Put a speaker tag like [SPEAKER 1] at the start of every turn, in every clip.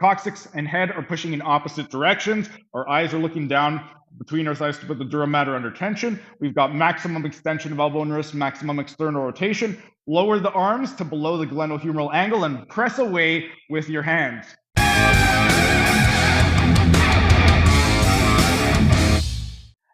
[SPEAKER 1] Coccyx and head are pushing in opposite directions. Our eyes are looking down between our thighs to put the dura mater under tension. We've got maximum extension of elbow and wrist, maximum external rotation. Lower the arms to below the glenohumeral angle and press away with your hands.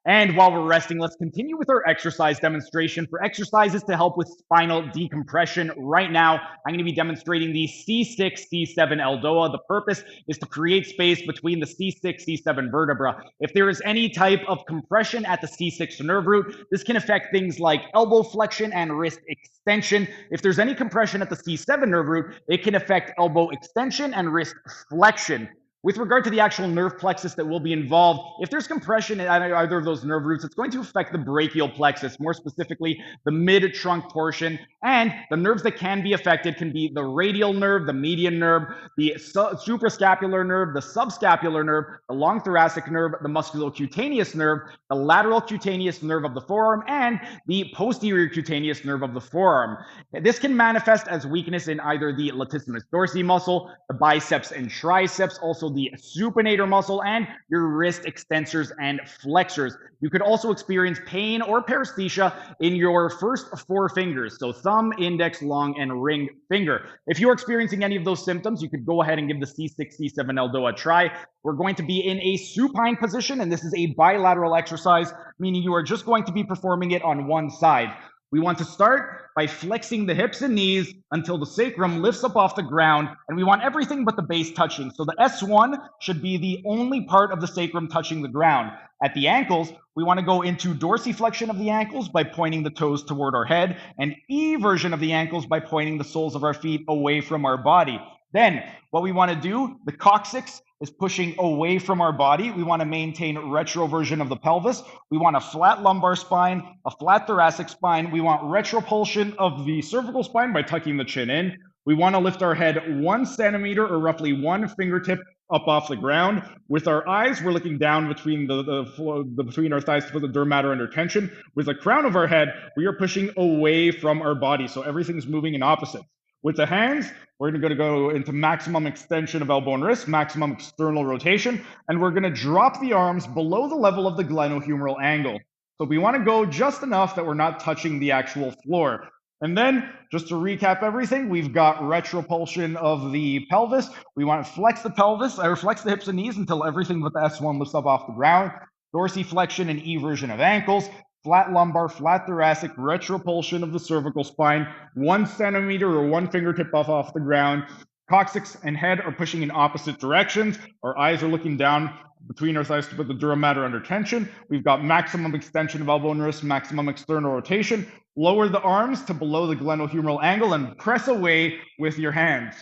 [SPEAKER 1] And while we're resting, let's continue with our exercise demonstration. For exercises to help with spinal decompression, right now, I'm going to be demonstrating the C6-C7 ELDOA. The purpose is to create space between the C6-C7 vertebra. If there is any type of compression at the C6 nerve root, this can affect things like elbow flexion and wrist extension. If there's any compression at the C7 nerve root, it can affect elbow extension and wrist flexion. With regard to the actual nerve plexus that will be involved, if there's compression at either of those nerve roots, it's going to affect the brachial plexus, more specifically the mid-trunk portion. And the nerves that can be affected can be the radial nerve, the median nerve, the suprascapular nerve, the subscapular nerve, the long thoracic nerve, the musculocutaneous nerve, the lateral cutaneous nerve of the forearm, and the posterior cutaneous nerve of the forearm. This can manifest as weakness in either the latissimus dorsi muscle, the biceps and triceps, also the supinator muscle, and your wrist extensors and flexors. You could also experience pain or paresthesia in your first four fingers, so thumb, index, long, and ring finger. If you're experiencing any of those symptoms, you could go ahead and give the C6-C7 ELDOA a try. We're going to be in a supine position, and this is a bilateral exercise, meaning you are just going to be performing it on one side. We want to start by flexing the hips and knees until the sacrum lifts up off the ground, and we want everything but the base touching. So the S1 should be the only part of the sacrum touching the ground. At the ankles, we want to go into dorsiflexion of the ankles by pointing the toes toward our head, and eversion of the ankles by pointing the soles of our feet away from our body. Then, what we want to do, the coccyx is pushing away from our body. We want to maintain retroversion of the pelvis. We want a flat lumbar spine, a flat thoracic spine. We want retropulsion of the cervical spine by tucking the chin in. We want to lift our head 1 centimeter or roughly 1 fingertip up off the ground. With our eyes, we're looking down between between our thighs to put the dura mater under tension. With the crown of our head, we are pushing away from our body, so everything's moving in opposites. With the hands, we're going to go into maximum extension of elbow and wrist, maximum external rotation, and we're going to drop the arms below the level of the glenohumeral angle. So we want to go just enough that we're not touching the actual floor. And then, just to recap everything, we've got retropulsion of the pelvis. We want to flex the pelvis, or flex the hips and knees until everything but the S1 lifts up off the ground. Dorsiflexion and eversion of ankles. Flat lumbar, flat thoracic, retropulsion of the cervical spine, 1 centimeter or 1 fingertip off the ground. Coccyx and head are pushing in opposite directions. Our eyes are looking down between our thighs to put the dura mater under tension. We've got maximum extension of elbow and wrist, maximum external rotation. Lower the arms to below the glenohumeral angle and press away with your hands.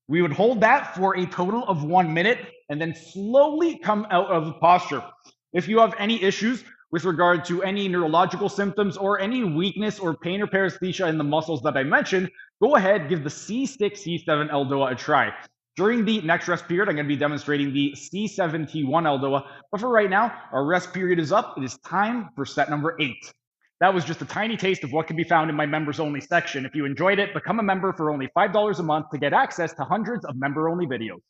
[SPEAKER 1] We would hold that for a total of 1 minute and then slowly come out of the posture. If you have any issues with regard to any neurological symptoms or any weakness or pain or paresthesia in the muscles that I mentioned, go ahead, give the C6-C7 ELDOA a try. During the next rest period, I'm going to be demonstrating the C7-T1 ELDOA, but for right now, our rest period is up. It is time for set number 8. That was just a tiny taste of what can be found in my members only section. If you enjoyed it, become a member for only $5 a month to get access to hundreds of member only videos.